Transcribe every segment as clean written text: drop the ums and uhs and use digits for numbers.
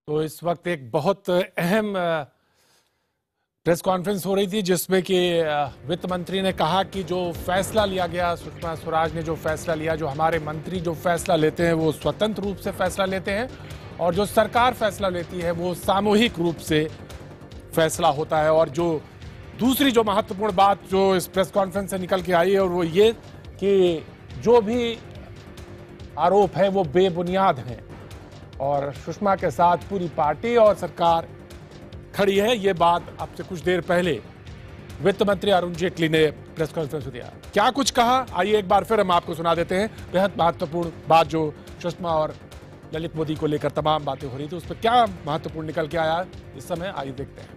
तो इस वक्त एक बहुत अहम प्रेस कॉन्फ्रेंस हो रही थी जिसमें कि वित्त मंत्री ने कहा कि जो फैसला लिया गया, सुषमा स्वराज ने जो फैसला लिया, जो हमारे मंत्री जो फैसला लेते हैं वो स्वतंत्र रूप से फैसला लेते हैं और जो सरकार फैसला लेती है वो सामूहिक रूप से फैसला होता है। और जो दूसरी जो महत्वपूर्ण बात जो इस प्रेस कॉन्फ्रेंस से निकल के आई है और वो ये कि जो भी आरोप है वो बेबुनियाद हैं और सुषमा के साथ पूरी पार्टी और सरकार खड़ी है। ये बात अब से कुछ देर पहले वित्त मंत्री अरुण जेटली ने प्रेस कॉन्फ्रेंस में दिया। क्या कुछ कहा, आइए एक बार फिर हम आपको सुना देते हैं। बेहद महत्वपूर्ण बात जो सुषमा और ललित मोदी को लेकर तमाम बातें हो रही थी, उस पर क्या महत्वपूर्ण निकल के आया इस समय, आइए देखते हैं।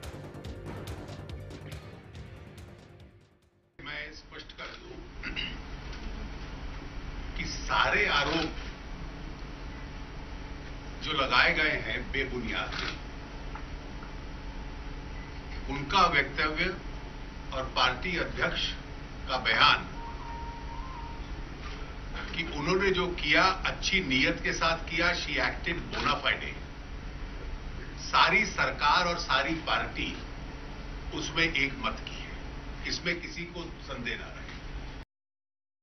मैं स्पष्ट कर दूं कि सारे आरोप जो लगाए गए हैं बेबुनियाद हैं। उनका वक्तव्य और पार्टी अध्यक्ष का बयान कि उन्होंने जो किया अच्छी नीयत के साथ किया, शी एक्टेड बोना फाइडे, सारी सरकार और सारी पार्टी उसमें एक मत की है, इसमें किसी को संदेह न रहे।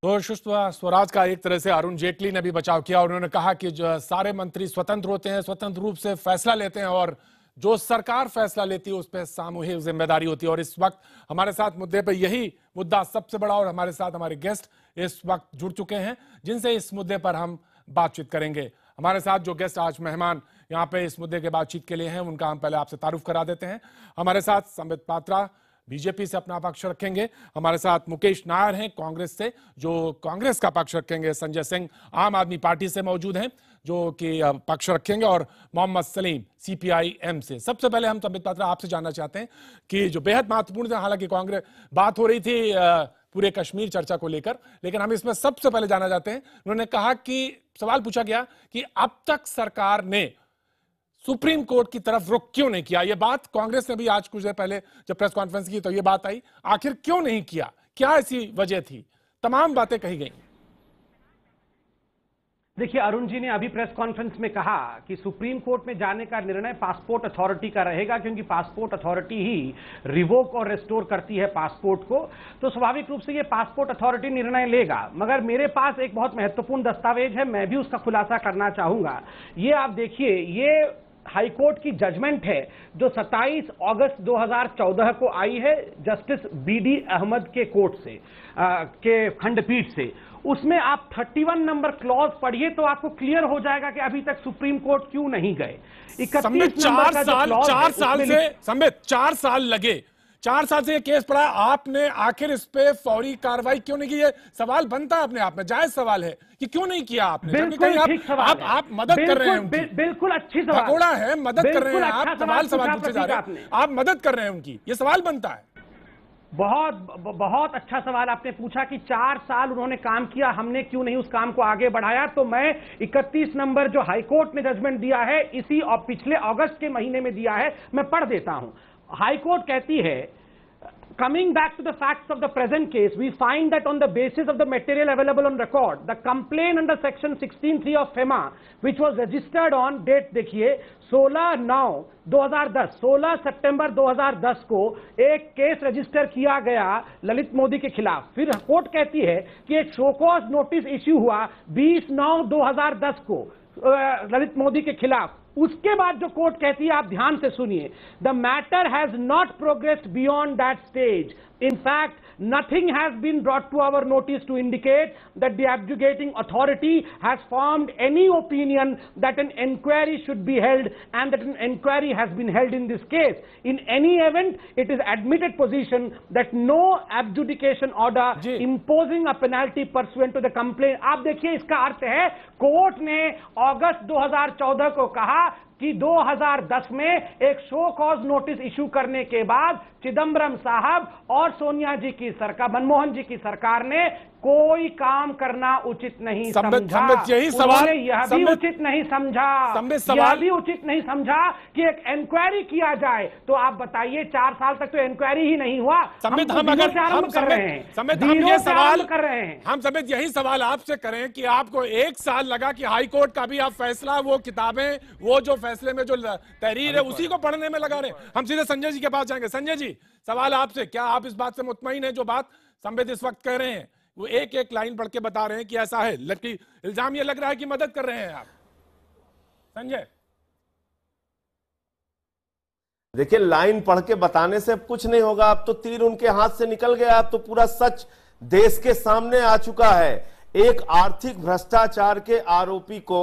तो सुषमा स्वराज का एक तरह से अरुण जेटली ने भी बचाव किया। उन्होंने कहा कि जो सारे मंत्री स्वतंत्र होते हैं, स्वतंत्र रूप से फैसला लेते हैं और जो सरकार फैसला लेती है उस पर सामूहिक जिम्मेदारी होती है। और इस वक्त हमारे साथ मुद्दे पे यही मुद्दा सबसे बड़ा और हमारे साथ हमारे गेस्ट इस वक्त जुड़ चुके हैं जिनसे इस मुद्दे पर हम बातचीत करेंगे। हमारे साथ जो गेस्ट आज मेहमान यहाँ पे इस मुद्दे के बातचीत के लिए हैं उनका हम पहले आपसे तारुफ करा देते हैं। हमारे साथ संबित पात्रा बीजेपी से अपना पक्ष रखेंगे, हमारे साथ मुकेश नायर हैं कांग्रेस से जो कांग्रेस का पक्ष रखेंगे, संजय सिंह आम आदमी पार्टी से मौजूद हैं जो कि पक्ष रखेंगे और मोहम्मद सलीम सीपीआई-एम से। सबसे पहले हम संबित पात्रा आपसे जानना चाहते हैं कि जो बेहद महत्वपूर्ण था, हालांकि कांग्रेस बात हो रही थी पूरे कश्मीर चर्चा को लेकर, लेकिन हम इसमें सबसे पहले जानना चाहते हैं, उन्होंने कहा कि सवाल पूछा गया कि अब तक सरकार ने सुप्रीम कोर्ट की तरफ रुख क्यों नहीं किया। यह बात कांग्रेस ने भी आज कुछ देर पहले जब प्रेस कॉन्फ्रेंस की तो यह बात आई, आखिर क्यों नहीं किया, क्या ऐसी वजह थी, तमाम बातें कही गई। देखिए, अरुण जी ने अभी प्रेस कॉन्फ्रेंस में कहा कि सुप्रीम कोर्ट में जाने का निर्णय पासपोर्ट अथॉरिटी का रहेगा क्योंकि पासपोर्ट अथॉरिटी ही रिवोक और रेस्टोर करती है पासपोर्ट को, तो स्वाभाविक रूप से ये पासपोर्ट अथॉरिटी निर्णय लेगा। मगर मेरे पास एक बहुत महत्वपूर्ण दस्तावेज है, मैं भी उसका खुलासा करना चाहूंगा। ये आप देखिए, ये हाईकोर्ट की जजमेंट है जो 27 अगस्त 2014 को आई है जस्टिस बीडी अहमद के कोर्ट से के खंडपीठ से। उसमें आप 31 नंबर क्लॉज पढ़िए तो आपको क्लियर हो जाएगा कि अभी तक सुप्रीम कोर्ट क्यों नहीं गए। 4 साल लगे, 4 साल से ये केस पड़ा, आपने आखिर इस पे फौरी कार्रवाई क्यों नहीं की? ये सवाल बनता है अपने आप में, जायज सवाल है कि क्यों नहीं किया आपने। आप मदद कर रहे हैं, बिल्कुल अच्छी सवाल भगोड़ा है, मदद कर रहे हैं आप, सवाल पूछे जा रहे हैं, आप मदद कर रहे हैं उनकी, ये सवाल बनता है। बहुत अच्छा सवाल आपने पूछा कि 4 साल उन्होंने काम किया, हमने क्यों नहीं उस काम को आगे बढ़ाया। तो मैं 31 नंबर जो हाईकोर्ट ने जजमेंट दिया है इसी और पिछले अगस्त के महीने में दिया है, मैं पढ़ देता हूं। हाईकोर्ट कहती है, coming back to the facts of the present case, we find that on the basis of the material available on record, the complaint under section 16(3) of FEMA, which was registered on date देखिए 16 सितंबर 2010 को एक case register किया गया ललित मोदी के खिलाफ। फिर court कहती है कि एक शोकॉज नोटिस इश्यू हुआ 20/9/2010 को ललित मोदी के खिलाफ। उसके बाद जो कोर्ट कहती है, आप ध्यान से सुनिए, the matter has not progressed beyond that stage. In fact, nothing has been brought to our notice to indicate that the abjugating authority has formed any opinion that an inquiry should be held and that an inquiry has been held in this case. In any event, it is admitted position that no abjudication order imposing a penalty pursuant to the complaint। आप देखिए, इसका अर्थ है court ने अगस्त 2014 को कहा कि 2010 में एक शो कॉज नोटिस इशू करने के बाद चिदम्बरम साहब और सोनिया जी की सरकार, मनमोहन जी की सरकार ने कोई काम करना उचित नहीं समझा। यही सवाल, यह भी उचित नहीं समझा, यह भी उचित नहीं समझा कि एक इंक्वायरी किया जाए। तो आप बताइए, 4 साल तक तो इंक्वायरी ही नहीं हुआ। हम समित यही सवाल आपसे करें कि आपको 1 साल लगा कि हाई कोर्ट का भी आप फैसला, वो किताबें, वो जो फैसले में जो तहरीर है उसी को पढ़ने में लगा रहे हैं। हम सीधे संजय जी के पास जाएंगे। संजय जी, सवाल आपसे, क्या आप इस बात से मुतमईन हैं जो बात संबित इस वक्त कह रहे हैं? वो एक एक लाइन पढ़ के बता रहे हैं कि ऐसा है, लेकिन इल्जाम ये लग रहा है कि मदद कर रहे हैं आप। संजय, देखिए, लाइन पढ़ के बताने से अब कुछ नहीं होगा। अब तो तीर उनके हाथ से निकल गया। अब तो पूरा सच देश के सामने आ चुका है। एक आर्थिक भ्रष्टाचार के आरोपी को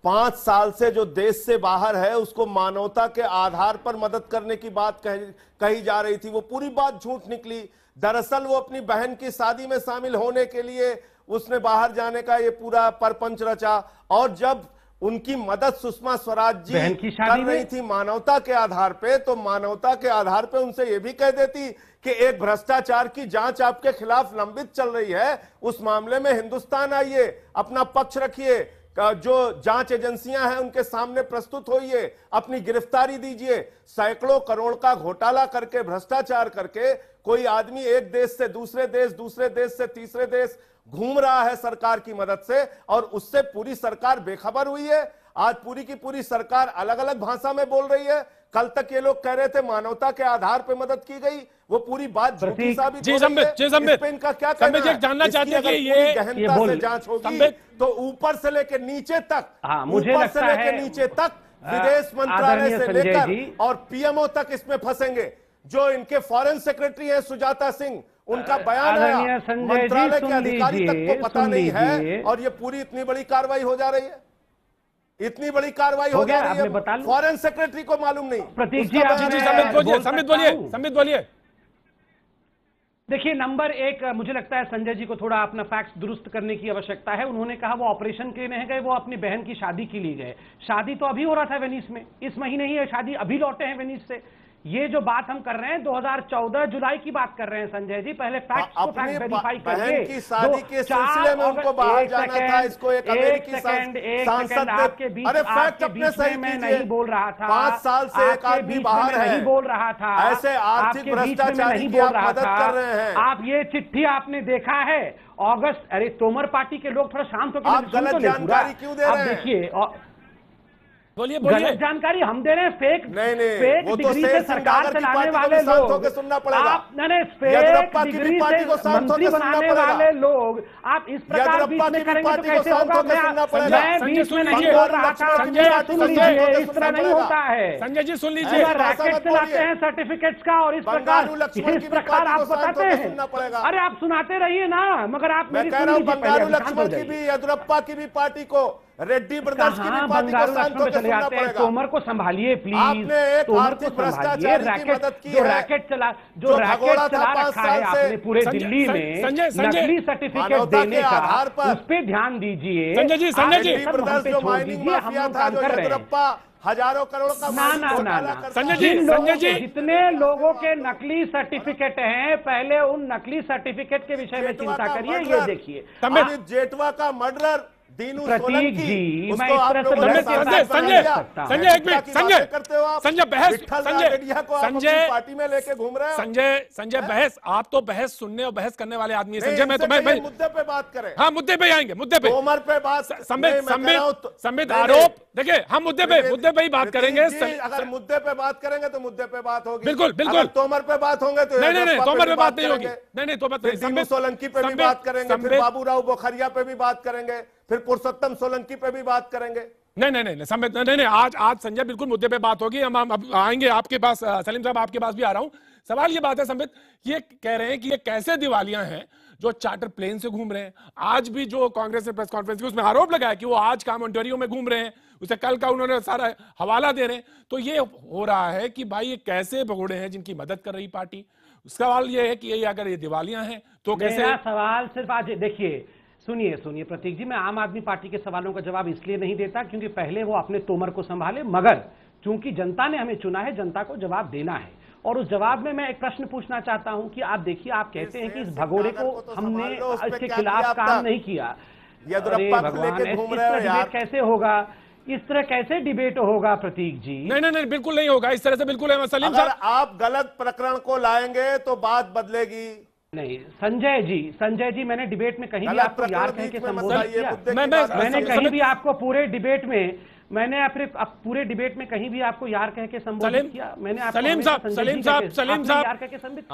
5 साल से जो देश से बाहर है उसको मानवता के आधार पर मदद करने की बात कही जा रही थी, वो पूरी बात झूठ निकली। दरअसल वो अपनी बहन की शादी में शामिल होने के लिए उसने बाहर जाने का ये पूरा परपंच रचा, और जब उनकी मदद सुषमा स्वराज जी कर रही थी मानवता के आधार पे, तो मानवता के आधार पे उनसे ये भी कह देती कि एक भ्रष्टाचार की जांच आपके खिलाफ लंबित चल रही है, उस मामले में हिंदुस्तान आइए, अपना पक्ष रखिए, जो जांच एजेंसियां हैं उनके सामने प्रस्तुत होइए, अपनी गिरफ्तारी दीजिए। सैकड़ों करोड़ का घोटाला करके, भ्रष्टाचार करके कोई आदमी एक देश से दूसरे देश, दूसरे देश से तीसरे देश घूम रहा है सरकार की मदद से, और उससे पूरी सरकार बेखबर हुई है। आज पूरी की पूरी सरकार अलग अलग भाषा में बोल रही है। कल तक ये लोग कह रहे थे मानवता के आधार पर मदद की गई, वो पूरी बात झूठी साबित हो रही है। इस पे इनका क्या कहना है? जानना चाहते हैं कि ये गहनता से जांच होगी तो ऊपर से लेकर नीचे तक, ऊपर से लेकर नीचे तक, विदेश मंत्रालय से लेकर और पीएमओ तक इसमें फंसेंगे। जो इनके फॉरेन सेक्रेटरी हैं सुजाता सिंह, उनका बयान है मंत्रालय के अधिकारी तक को पता नहीं है, और ये पूरी इतनी बड़ी कार्रवाई हो जा रही है, इतनी बड़ी कार्रवाई हो जा रही है, फॉरेन सेक्रेटरी को मालूम नहीं। प्रतीक जी, संबित बोलिए। देखिए, नंबर एक, मुझे लगता है संजय जी को थोड़ा अपना फैक्ट्स दुरुस्त करने की आवश्यकता है। उन्होंने कहा वो ऑपरेशन के लिए नहीं गए, वो अपनी बहन की शादी के लिए गए। शादी तो अभी हो रहा था वेनिस में, इस महीने ही शादी, अभी लौटे हैं वेनिस से। ये जो बात हम कर रहे हैं 2014 जुलाई की बात कर रहे हैं संजय जी, पहले फैक्ट्स को फैक्ट वेरीफाई करिए। की शादी के सिलसिले में उनको बाहर जाना था, इसको एक अमेरिकी सांसद आपके बीच में नहीं बोल रहा था, 5 साल से एक आदमी बाहर है, नहीं बोल रहा था, ऐसे आर्थिक भ्रष्टाचार की आप मदद कर रहे हैं। आप ये चिट्ठी आपने देखा है अगस्त, अरे तोमर पार्टी के लोग थोड़ा शांत होकर आप गलत जानकारी क्यों दे रहे हैं? देखिए, बोलिए गलत जानकारी हम दे रहे हैं, फेक नहीं, वो तो डिग्री से सरकार चलाने वाले लोग, सुनना पड़ेगा। आप फेक डिग्री से मंत्री बनाने वाले लोग, आप इस प्रकार बीच में करेंगे तो कैसे होगा? मैं बीच में नहीं बोल रहा था, सुन लीजिए, इस तरह नहीं होता है। संजय जी सुन लीजिए, रैकेट चलाते हैं सर्टिफिकेट्स का, और इस प्रकार आप बताते हैं। अरे आप सुनाते रहिए ना, मगर आप मैं कह रहा हूँ बंगारू लक्ष्मण की भी, येदियुरप्पा की भी पार्टी को, रेड्डी ब्रदर्स की भी पार्टी को शांत होकर सुनना पड़ेगा। तोमर को संभालिए प्लीज। आपने एक आर्थिक भ्रष्टाचार की मदद की है, रैकेट चला रखा है आपने पूरे दिल्ली में, नकली सर्टिफिकेट देने का आधार पर उस पे ध्यान दीजिए। संजय जी ब्रदर्स जो माइनिंग माफिया था, जो येदियुरप्पा हजारों करोड़ का ना संजय जी जितने लोगों के नकली सर्टिफिकेट हैं, पहले उन नकली सर्टिफिकेट के विषय में चिंता करिए। ये देखिए, जेठवा का मर्डरर दीनू प्रतीक जी, मैं इस तरह से संजय एक मिनट, संजय बहस, पार्टी में लेके घूम रहे हैं। संजय बहस, आप तो बहस सुनने और बहस करने वाले आदमी है। संजय मैं मुद्दे पे बात करें। हाँ, मुद्दे पे आएंगे, मुद्दे पे तोमर पे बात, संबित आरोप, देखिए हम मुद्दे पे ही बात करेंगे। अगर मुद्दे पे बात करेंगे तो मुद्दे पे बात होगी। बिल्कुल तोमर पे बात होंगे तो नहीं, तोमर पे बात नहीं होगी। नहीं, तो सोलंकी पे भी बात करेंगे, फिर बाबूराव बोखरिया पे भी बात करेंगे, फिर पुरुषोत्तम सोलंकी पे भी बात करेंगे। नहीं संबित, नहीं, आज संजय बिल्कुल मुद्दे पे बात होगी। हम अब आएंगे आपके पास, सलीम साहब आपके पास भी आ रहा हूं। सवाल ये बात है संबित, ये कह रहे हैं कि ये कैसे दिवालियां हैं जो चार्टर प्लेन से घूम रहे हैं। आज भी जो कांग्रेस ने प्रेस कॉन्फ्रेंस की उसमें आरोप लगाया कि वो आज काम ओंटारियो में घूम रहे हैं, उसे कल का उन्होंने सारा हवाला दे रहे हैं। तो ये हो रहा है कि भाई ये कैसे भगोड़े हैं जिनकी मदद कर रही पार्टी। सवाल ये है कि ये अगर ये दिवालियां हैं तो कैसे? सवाल सिर्फ आज देखिए, सुनिए प्रतीक जी, मैं आम आदमी पार्टी के सवालों का जवाब इसलिए नहीं देता क्योंकि पहले वो अपने तोमर को संभाले, मगर चूंकि जनता ने हमें चुना है, जनता को जवाब देना है। और उस जवाब में मैं एक प्रश्न पूछना चाहता हूं कि आप देखिए, आप कहते हैं कि इस भगोड़े को हमने इसके खिलाफ काम नहीं किया। अरे भगवान, इस तरह डिबेट कैसे होगा? इस तरह कैसे डिबेट होगा प्रतीक जी? नहीं, बिल्कुल नहीं होगा इस तरह से, बिल्कुल है। सलीम साहब, आप गलत प्रकरण को लाएंगे तो बात बदलेगी। नहीं संजय जी, मैंने डिबेट में कहीं भी आपको याद है कि संबोधित किया? मैंने कहीं भी आपको पूरे डिबेट में मैंने फिर अब पूरे डिबेट में कहीं भी आपको यार कह के संबोधित किया? मैंने आपको सलीम साहब यार कह के संबित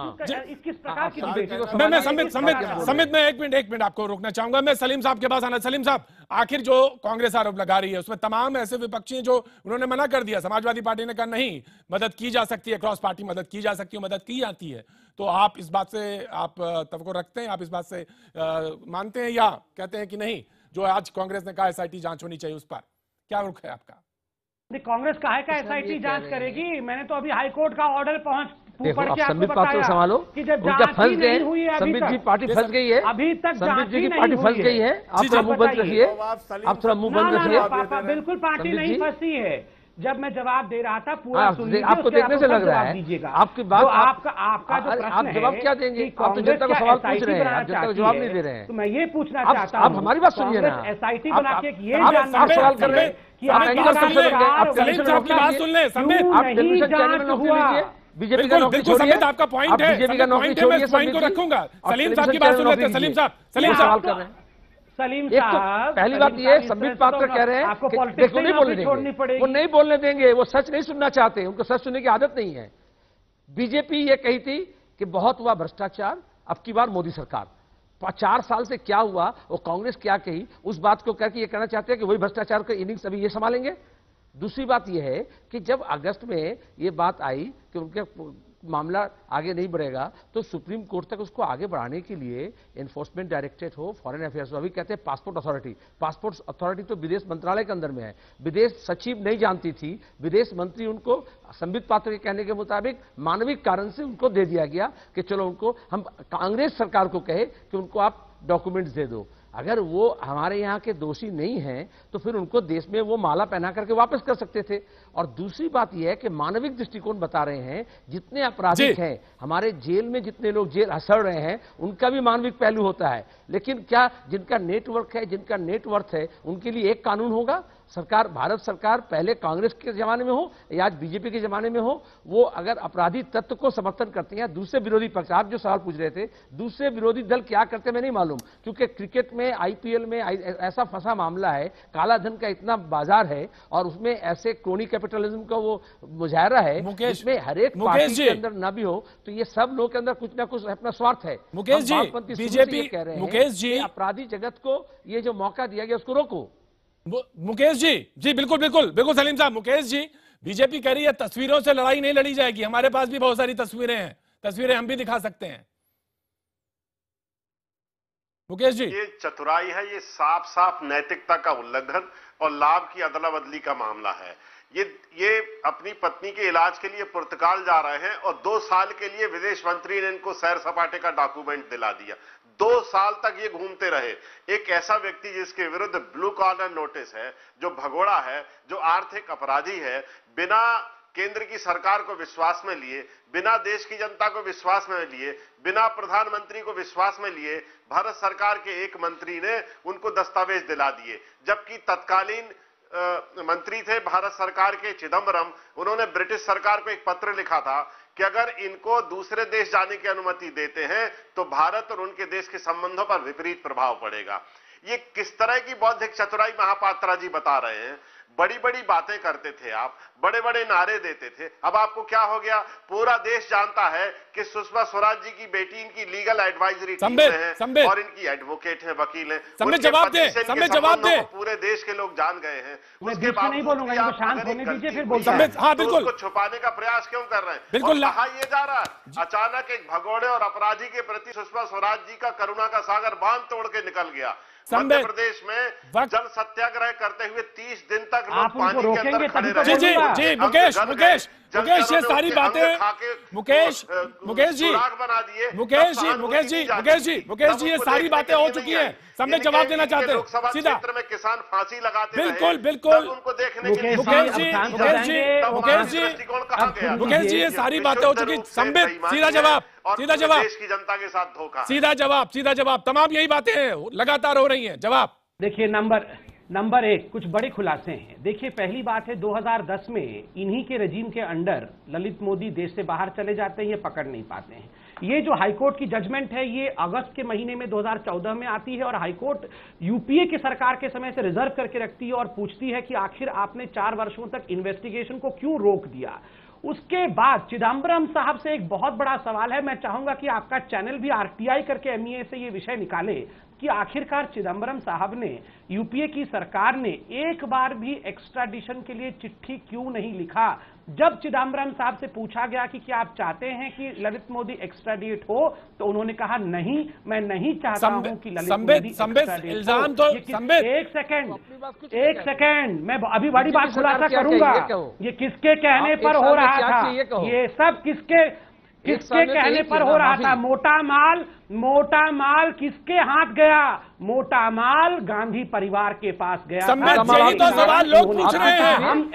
इस किस प्रकार की डिबेट? मैं संबित मैं एक मिनट आपको रोकना चाहूंगा। मैं सलीम साहब के पास आना। सलीम साहब, आखिर जो कांग्रेस आरोप लगा रही है उसमें तमाम ऐसे विपक्षी जो उन्होंने मना कर दिया, समाजवादी पार्टी ने कहा नहीं, मदद की जा सकती है, क्रॉस पार्टी मदद की जा सकती है, मदद की जाती है, तो आप इस बात से आप तवक्को रखते हैं, आप इस बात से मानते हैं या कहते हैं कि नहीं, जो आज कांग्रेस ने कहा एसआईटी जांच होनी चाहिए, उस पर क्या रुख है आपका? कांग्रेस काहे का एसआईटी जांच करेगी? मैंने तो अभी हाईकोर्ट का ऑर्डर संबित पात्र संभालो कि जब फंस गए, संबित जी पार्टी फंस गई है, अभी तक संबित जी की पार्टी फंस गई है, आप थोड़ा मुंह बंद रखिए, आप थोड़ा मुंह बंद रखिए। बिल्कुल पार्टी नहीं फंसी है। जब मैं जवाब दे रहा था पूरा सुन लीजिए, आपको देखने से लग रहा है आपकी बात, आपका जो प्रश्न आप जवाब क्या देंगे? आप तो जनता को सवाल पूछ रहे हैं, आप जनता को जवाब नहीं दे रहे हैं। तो मैं ये पूछना चाहता हूं, आप हमारी बात सुनिए ना। एसआईटी बना के ये आप सवाल कर रहे हैं कि आप की बात सुन ले। आप टेलीविजन चैनल में नौकरी लीजिए, बीजेपी का नौकरी छोड़िए, आपका पॉइंट है, बीजेपी का नौकरी छोड़िए, पॉइंट को रखूंगा। सलीम साहब की बात सुन लेते हैं। सलीम साहब कर रहे हैं। सलीम एक तो पहली बात ये, संबित पात्र कह रहे हैं कि देखो नहीं बोलने देंगे, वो नहीं बोलने देंगे, वो सच नहीं सुनना चाहते, उनको सच सुनने की आदत नहीं है। बीजेपी ये कही थी कि बहुत हुआ भ्रष्टाचार, अब की बार मोदी सरकार। 4 साल से क्या हुआ, वो कांग्रेस क्या कही, उस बात को करके ये कहना चाहते हैं कि वही भ्रष्टाचार का इनिंग्स अभी ये संभालेंगे। दूसरी बात यह है कि जब अगस्त में ये बात आई कि उनके मामला आगे नहीं बढ़ेगा, तो सुप्रीम कोर्ट तक उसको आगे बढ़ाने के लिए एनफोर्समेंट डायरेक्टरेट हो, फॉरेन अफेयर्स हो, अभी कहते हैं पासपोर्ट अथॉरिटी तो विदेश मंत्रालय के अंदर में है। विदेश सचिव नहीं जानती थी, विदेश मंत्री उनको संबित पात्र के कहने के मुताबिक मानविक कारण से उनको दे दिया गया कि चलो उनको हम कांग्रेस सरकार को कहे कि उनको आप डॉक्यूमेंट्स दे दो। अगर वो हमारे यहाँ के दोषी नहीं हैं तो फिर उनको देश में वो माला पहना करके वापस कर सकते थे। और दूसरी बात यह है कि मानविक दृष्टिकोण बता रहे हैं, जितने अपराधी हैं हमारे जेल में, जितने लोग जेल हसड़ रहे हैं, उनका भी मानविक पहलू होता है। लेकिन क्या जिनका नेटवर्क है, जिनका नेटवर्थ है, उनके लिए एक कानून होगा? सरकार, भारत सरकार पहले कांग्रेस के जमाने में हो या आज बीजेपी के जमाने में हो, वो अगर अपराधी तत्व को समर्थन करते हैं, दूसरे विरोधी पक्ष, आप जो सवाल पूछ रहे थे, दूसरे विरोधी दल क्या करते हैं मैं नहीं मालूम, क्योंकि क्रिकेट में, आईपीएल में ऐसा फंसा मामला है, काला धन का इतना बाजार है और उसमें ऐसे क्रोनी कैपिटलिज्म का वो मुजाहरा है जिसमें हर एक पार्टी के अंदर ना भी हो, तो ये सब लोगों के अंदर कुछ ना कुछ अपना स्वार्थ है। मुकेश जी, बीजेपी कह रहे हैं मुकेश जी, अपराधी जगत को ये जो मौका दिया गया उसको रोको। मुकेश जी बिल्कुल सलीम साहब, मुकेश जी, बीजेपी कह रही है तस्वीरों से लड़ाई नहीं लड़ी जाएगी, हमारे पास भी बहुत सारी तस्वीरें हैं, तस्वीरें हम भी दिखा सकते हैं। मुकेश जी, ये चतुराई है, ये साफ साफ नैतिकता का उल्लंघन और लाभ की अदला बदली का मामला है। ये अपनी पत्नी के इलाज के लिए पुर्तगाल जा रहे हैं और 2 साल के लिए विदेश मंत्री ने इनको सैर सपाटे का डॉक्यूमेंट दिला दिया। 2 साल तक ये घूमते रहे। एक ऐसा व्यक्ति जिसके विरुद्ध ब्लू कॉलर नोटिस है, जो भगोड़ा है, जो आर्थिक अपराधी है, बिना केंद्र की सरकार को विश्वास में लिए, बिना देश की जनता को विश्वास में लिए, बिना प्रधानमंत्री को विश्वास में लिए, भारत सरकार के एक मंत्री ने उनको दस्तावेज दिला दिए, जबकि तत्कालीन मंत्री थे भारत सरकार के चिदम्बरम, उन्होंने ब्रिटिश सरकार को एक पत्र लिखा था कि अगर इनको दूसरे देश जाने की अनुमति देते हैं तो भारत और उनके देश के संबंधों पर विपरीत प्रभाव पड़ेगा। ये किस तरह की बौद्धिक चतुराई महापात्रा जी बता रहे हैं। बड़ी बड़ी बातें करते थे आप, बड़े बड़े नारे देते थे, अब आपको क्या हो गया? पूरा देश जानता है कि सुषमा स्वराज जी की बेटी इनकी लीगल एडवाइजरी टीम में है और इनकी एडवोकेट है, वकील है। जवाब दे, पूरे देश के लोग जान गए हैं। उसके बाद नहीं बोलूंगा, शांत होने दीजिए फिर बोलता है। हाँ बिल्कुल, उसको छुपाने का प्रयास क्यों कर रहे हैं? बिल्कुल कहा यह जा रहा है अचानक एक भगोड़े और अपराधी के प्रति सुषमा स्वराज जी का करुणा का सागर बांध तोड़ के निकल गया। मध्य प्रदेश में जल सत्याग्रह करते हुए 30 दिन तक लोग पानी के अंदर खड़े रहे। जी मुकेश, ये सारी बातें मुकेश जी, ये सारी बातें हो चुकी हैं। संबित जवाब देना चाहते हैं सीधा। क्षेत्र में किसान फांसी लगाते बिल्कुल उनको देखने के मुकेश जी, ये सारी बातें हो चुकी। संबित सीधा जवाब, देश की जनता के साथ धोखा, सीधा जवाब। तमाम यही बातें हैं, लगातार हो रही हैं। जवाब देखिए, नंबर 1 कुछ बड़े खुलासे हैं। देखिए, पहली बात है 2010 में इन्हीं के रजीम के अंडर ललित मोदी देश से बाहर चले जाते हैं, ये पकड़ नहीं पाते हैं। ये जो हाईकोर्ट की जजमेंट है ये अगस्त के महीने में 2014 में आती है और हाईकोर्ट यूपीए की सरकार के समय से रिजर्व करके रखती है और पूछती है कि आखिर आपने 4 वर्षों तक इन्वेस्टिगेशन को क्यों रोक दिया। उसके बाद चिदम्बरम साहब से एक बहुत बड़ा सवाल है, मैं चाहूंगा कि आपका चैनल भी आरटीआई करके एमईए से ये विषय निकाले कि आखिरकार चिदम्बरम साहब ने, यूपीए की सरकार ने एक बार भी एक्स्ट्राडिशन के लिए चिट्ठी क्यों नहीं लिखा। जब चिदम्बरम साहब से पूछा गया कि क्या आप चाहते हैं कि ललित मोदी एक्स्ट्राडिट हो, तो उन्होंने कहा नहीं, मैं नहीं चाहता हूं कि ललित मोदी एक्स्ट्राडिट हो। एक सेकेंड, मैं अभी बड़ी बात खुलासा करूंगा। ये किसके कहने पर हो रहा था, ये सब किसके कहने पर हो रहा था। मोटा माल किसके हाथ गया? मोटा माल गांधी परिवार के पास गया। यही तो सवाल लोग पूछ रहे हैं। हम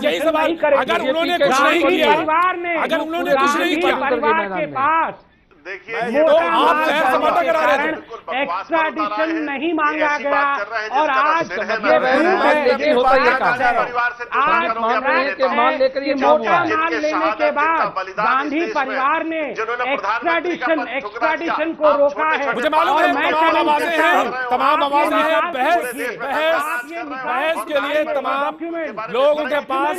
यही सवाल अगर उन्होंने कुछ नहीं किया, अगर उन्होंने कुछ नहीं किया परिवार के पास, देखिए एक्स्ट्राडिशन नहीं मांगा गया और आज मोटा माल लेने के बाद गांधी परिवार ने एक्स्ट्राडिशन को रोका है। मुझे मालूम है तमाम आवाजें हैं, बहस के लिए तमाम लोगों के पास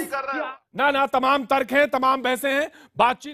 ना तमाम तर्क हैं, तमाम बहसें हैं, बातचीत